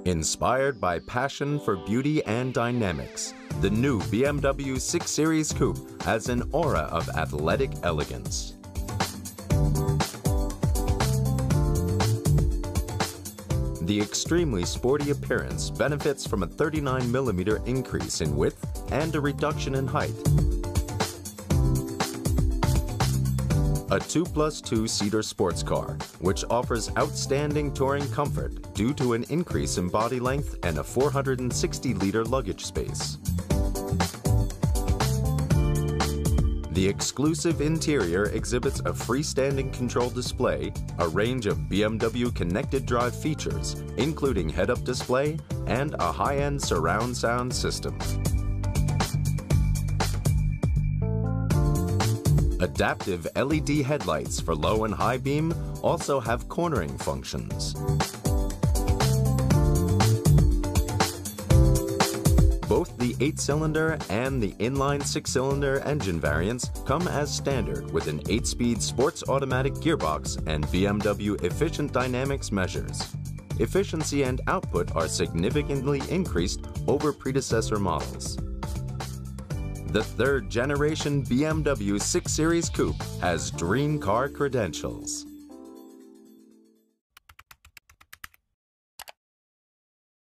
Inspired by passion for beauty and dynamics, the new BMW 6 Series Coupe has an aura of athletic elegance. The extremely sporty appearance benefits from a 39mm increase in width and a reduction in height. A 2+2 seater sports car, which offers outstanding touring comfort due to an increase in body length and a 460-liter luggage space. The exclusive interior exhibits a freestanding control display, a range of BMW connected drive features, including head-up display and a high-end surround sound system. Adaptive LED headlights for low and high beam also have cornering functions. Both the 8-cylinder and the inline 6-cylinder engine variants come as standard with an 8-speed sports automatic gearbox and BMW efficient dynamics measures. Efficiency and output are significantly increased over predecessor models. The third-generation BMW 6 Series Coupe has dream car credentials.